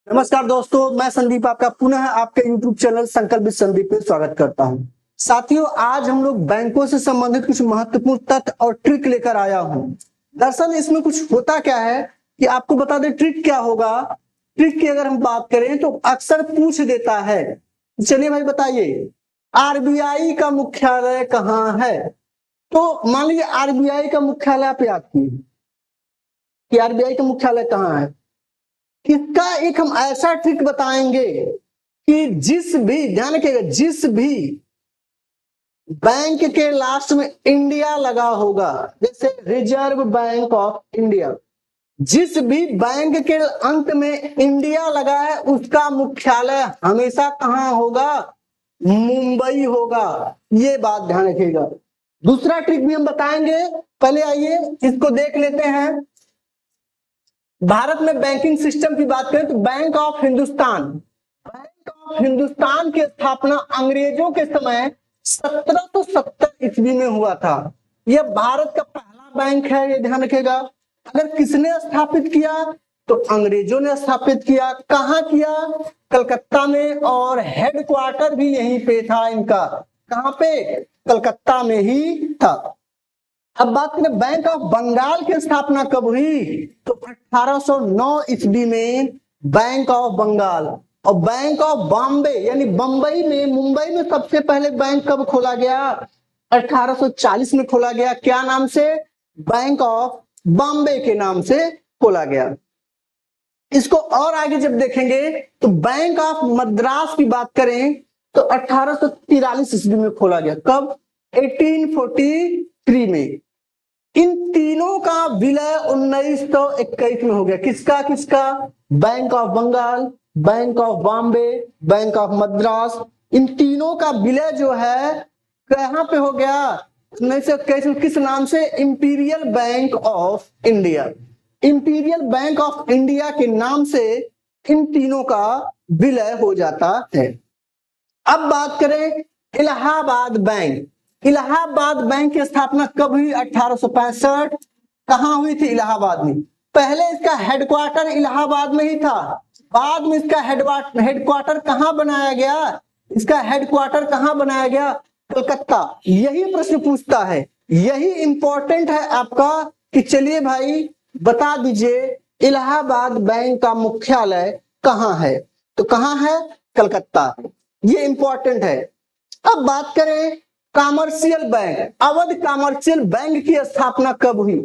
नमस्कार दोस्तों, मैं संदीप आपका पुनः आपके YouTube चैनल संकल्प विद संदीप में स्वागत करता हूं। साथियों, आज हम लोग बैंकों से संबंधित कुछ महत्वपूर्ण तथ्य और ट्रिक लेकर आया हूं। दरअसल इसमें कुछ होता क्या है कि आपको बता दें ट्रिक क्या होगा। ट्रिक की अगर हम बात करें तो अक्सर पूछ देता है, चलिए भाई बताइए आरबीआई का मुख्यालय कहाँ है। तो मान लीजिए आरबीआई का मुख्यालय आप याद कीजिए कि आरबीआई का मुख्यालय कहाँ है। इसका एक हम ऐसा ट्रिक बताएंगे कि जिस भी, ध्यान रखिएगा, जिस भी बैंक के लास्ट में इंडिया लगा होगा, जैसे रिजर्व बैंक ऑफ इंडिया, जिस भी बैंक के अंत में इंडिया लगा है उसका मुख्यालय हमेशा कहां होगा? मुंबई होगा। ये बात ध्यान रखिएगा। दूसरा ट्रिक भी हम बताएंगे, पहले आइए इसको देख लेते हैं। भारत में बैंकिंग सिस्टम की बात करें तो बैंक ऑफ हिंदुस्तान की स्थापना अंग्रेजों के समय 1770 ईस्वी में हुआ था। यह भारत का पहला बैंक है, ये ध्यान रखेगा। अगर किसने स्थापित किया तो अंग्रेजों ने स्थापित किया। कहां किया? कलकत्ता में, और हेडक्वार्टर भी यहीं पे था इनका। कहां पे? कलकत्ता में ही था। अब बात करें बैंक ऑफ बंगाल की स्थापना कब हुई तो 1809 ईस्वी में बैंक ऑफ बंगाल। और बैंक ऑफ बॉम्बे यानी मुंबई में सबसे पहले बैंक कब खोला गया? 1840 में खोला गया। क्या नाम से? बैंक ऑफ बॉम्बे के नाम से खोला गया। इसको और आगे जब देखेंगे तो बैंक ऑफ मद्रास की बात करें तो 1843 ईस्वी में खोला गया। कब? 1843 में। इन तीनों का विलय 1921 में हो गया। किसका किसका? Bank of Bengal, bank of Bombay, bank of Madras, इन तीनों का विलय जो है कहां पे हो गया? 1921 में। किस नाम से? Imperial bank of India. Imperial bank of India के नाम से इन तीनों का विलय हो जाता है। अब बात करें इलाहाबाद बैंक। इलाहाबाद बैंक की स्थापना कब हुई? 1865। कहां हुई थी? इलाहाबाद में। पहले इसका हेडक्वार्टर इलाहाबाद में ही था, बाद में इसका हेडक्वार्टर कहां बनाया गया? इसका हेडक्वार्टर कहां बनाया गया? कलकत्ता। यही प्रश्न पूछता है, यही इंपॉर्टेंट है आपका कि चलिए भाई बता दीजिए इलाहाबाद बैंक का मुख्यालय कहां है। तो कहां है? कलकत्ता। ये इंपॉर्टेंट है। अब बात करें commercial bank. Awadh commercial bank की स्थापना कब हुई?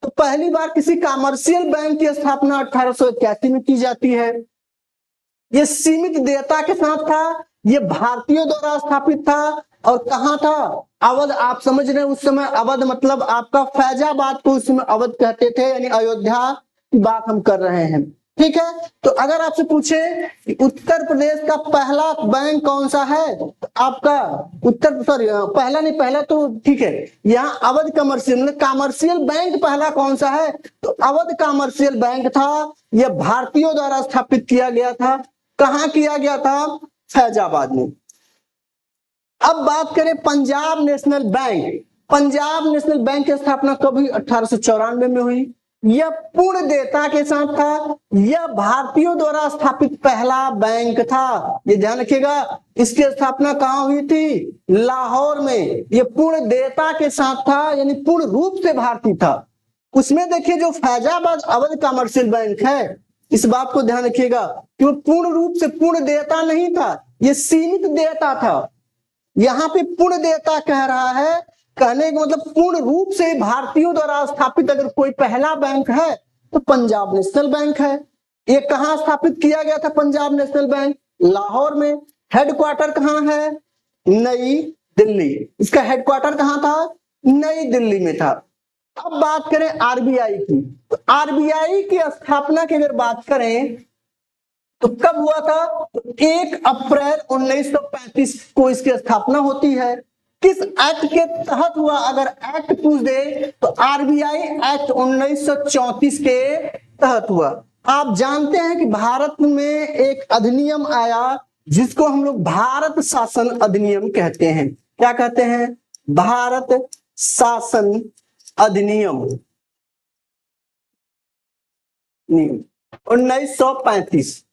तो पहली बार किसी कॉमर्शियल बैंक की स्थापना 1881 में की जाती है। यह सीमित देयता के साथ था, यह भारतीयों द्वारा स्थापित था। और कहां था? अवध। आप समझ रहे हैं उस समय अवध मतलब आपका फैजाबाद को उस समय अवध कहते थे, यानी अयोध्या की बात हम कर रहे हैं। ठीक है, तो अगर आपसे पूछे कि उत्तर प्रदेश का पहला बैंक कौन सा है तो आपका पहला नहीं, पहला तो ठीक है, यहाँ अवध कमर्शियल मतलब कॉमर्शियल बैंक पहला कौन सा है तो अवध कॉमर्शियल बैंक था। यह भारतीयों द्वारा स्थापित किया गया था। कहां किया गया था? फैजाबाद में। अब बात करें Punjab national bank. Punjab national bank की स्थापना कब हुई? 1894 में हुई। यह पूर्ण देयता के साथ था। यह भारतीयों द्वारा स्थापित पहला बैंक था। ये ध्यान रखिएगा। इसकी स्थापना कहां हुई थी? लाहौर में। यह पूर्ण देयता के साथ था, यानी पूर्ण रूप से भारतीय था। उसमें देखिए जो फैजाबाद अवध कमर्शियल बैंक है, इस बात को ध्यान रखिएगा कि वो पूर्ण रूप से पूर्ण देयता नहीं था, यह सीमित देयता था। यहां पे पूर्ण देयता कह रहा है, कहने का मतलब पूर्ण रूप से भारतीयों द्वारा स्थापित अगर कोई पहला बैंक है तो पंजाब नेशनल बैंक है। ये कहां स्थापित किया गया था? पंजाब नेशनल बैंक लाहौर में। हेडक्वार्टर कहां है? नई दिल्ली। इसका हेडक्वार्टर कहां था? नई दिल्ली में था। अब बात करें आरबीआई की, तो आरबीआई की स्थापना की अगर बात करें तो कब हुआ था? तो 1 अप्रैल 1935 को इसकी स्थापना होती है। किस एक्ट के तहत हुआ? अगर एक्ट पूछ दे तो आरबीआई एक्ट 1934 के तहत हुआ। आप जानते हैं कि भारत में एक अधिनियम आया जिसको हम लोग भारत शासन अधिनियम कहते हैं। क्या कहते हैं? भारत शासन अधिनियम 1935।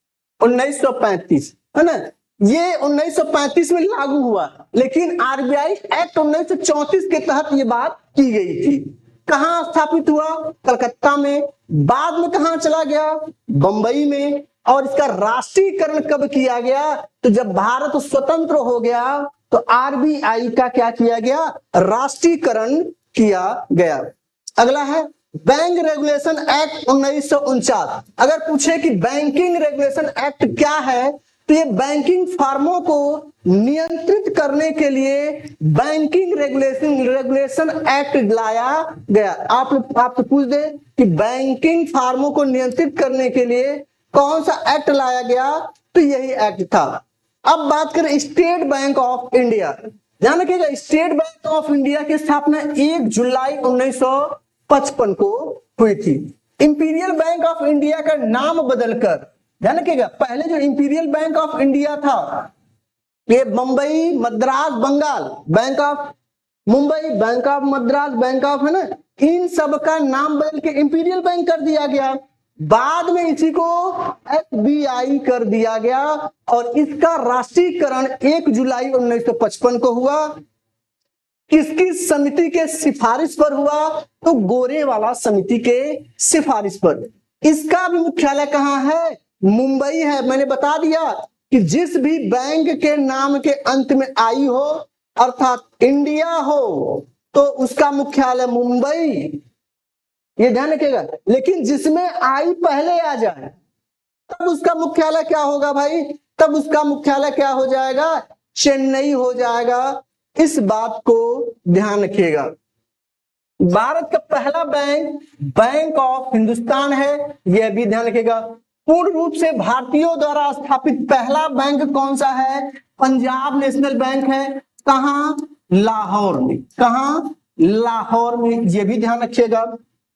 1935, है ना, ये 1935 में लागू हुआ, लेकिन आरबीआई एक्ट 1934 के तहत ये बात की गई थी। कहां स्थापित हुआ? कलकत्ता में। बाद में कहां चला गया? बंबई में। और इसका राष्ट्रीयकरण कब किया गया? तो जब भारत स्वतंत्र हो गया तो आरबीआई का क्या किया गया? राष्ट्रीयकरण किया गया। अगला है बैंक रेगुलेशन एक्ट 1949। अगर पूछे कि बैंकिंग रेगुलेशन एक्ट क्या है, तो ये बैंकिंग फर्मों को नियंत्रित करने के लिए बैंकिंग रेगुलेशन एक्ट लाया गया। आप तो पूछ दे कि बैंकिंग फर्मों को नियंत्रित करने के लिए कौन सा एक्ट लाया गया, तो यही एक्ट था। अब बात करें स्टेट बैंक ऑफ इंडिया। ध्यान रखिएगा, स्टेट बैंक ऑफ इंडिया की स्थापना 1 जुलाई 1955 को हुई थी। इंपीरियल बैंक ऑफ इंडिया का नाम बदलकर, ध्यान रखिएगा, पहले जो इंपीरियल बैंक ऑफ इंडिया था ये Mumbai, Madras, Bengal, bank of Mumbai, bank of Madras, bank of, है ना, इन सब का नाम बदल के इंपीरियल बैंक कर दिया गया। बाद में इसी को एसबीआई कर दिया गया और इसका राष्ट्रीयकरण 1 जुलाई 1955 को हुआ। किसकी समिति के सिफारिश पर हुआ? तो गोरेवाला समिति के सिफारिश पर। इसका भी मुख्यालय कहां है? मुंबई है। मैंने बता दिया कि जिस भी बैंक के नाम के अंत में आई हो अर्थात इंडिया हो तो उसका मुख्यालय मुंबई, ये ध्यान रखिएगा। लेकिन जिसमें आई पहले आ जाए तब उसका मुख्यालय क्या होगा भाई? तब उसका मुख्यालय क्या हो जाएगा? चेन्नई हो जाएगा। इस बात को ध्यान रखिएगा। भारत का पहला बैंक बैंक ऑफ हिंदुस्तान है, यह भी ध्यान रखिएगा। पूर्ण रूप से भारतीयों द्वारा स्थापित पहला बैंक कौन सा है? पंजाब नेशनल बैंक है। कहां? लाहौर में। कहां? लाहौर में। यह भी ध्यान रखिएगा।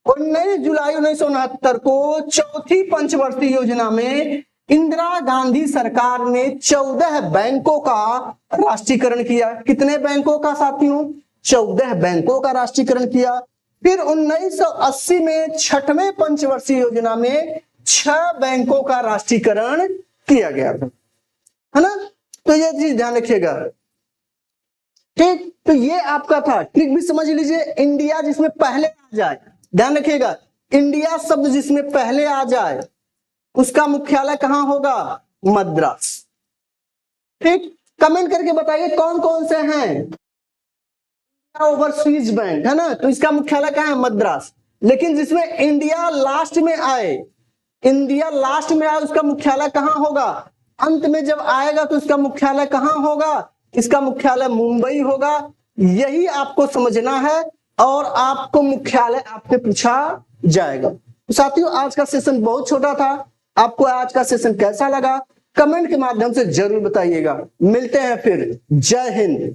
19 जुलाई 1969 को चौथी पंचवर्षीय योजना में इंदिरा गांधी सरकार ने 14 बैंकों का राष्ट्रीयकरण किया। कितने बैंकों का साथियों? 14 बैंकों का राष्ट्रीयकरण किया। फिर 1980 में छठवें पंचवर्षीय योजना में 6 बैंकों का राष्ट्रीयकरण किया गया था, है ना। तो ये चीज ध्यान रखिएगा, ठीक। तो ये आपका था, ट्रिक भी समझ लीजिए। इंडिया जिसमें पहले आ जाए, ध्यान रखिएगा, इंडिया शब्द जिसमें पहले आ जाए उसका मुख्यालय कहां होगा? मद्रास। ठीक, कमेंट करके बताइए कौन कौन से हैं। ओवरसीज बैंक है ना, तो इसका मुख्यालय कहां है? मद्रास। लेकिन जिसमें इंडिया लास्ट में आए, इंडिया लास्ट में आए, उसका मुख्यालय कहां होगा? अंत में जब आएगा तो उसका मुख्यालय कहां होगा? इसका मुख्यालय मुंबई होगा। यही आपको समझना है और आपको मुख्यालय आपसे पूछा जाएगा। तो साथियों, आज का सेशन बहुत छोटा था। आपको आज का सेशन कैसा लगा कमेंट के माध्यम से जरूर बताइएगा। मिलते हैं फिर। जय हिंद।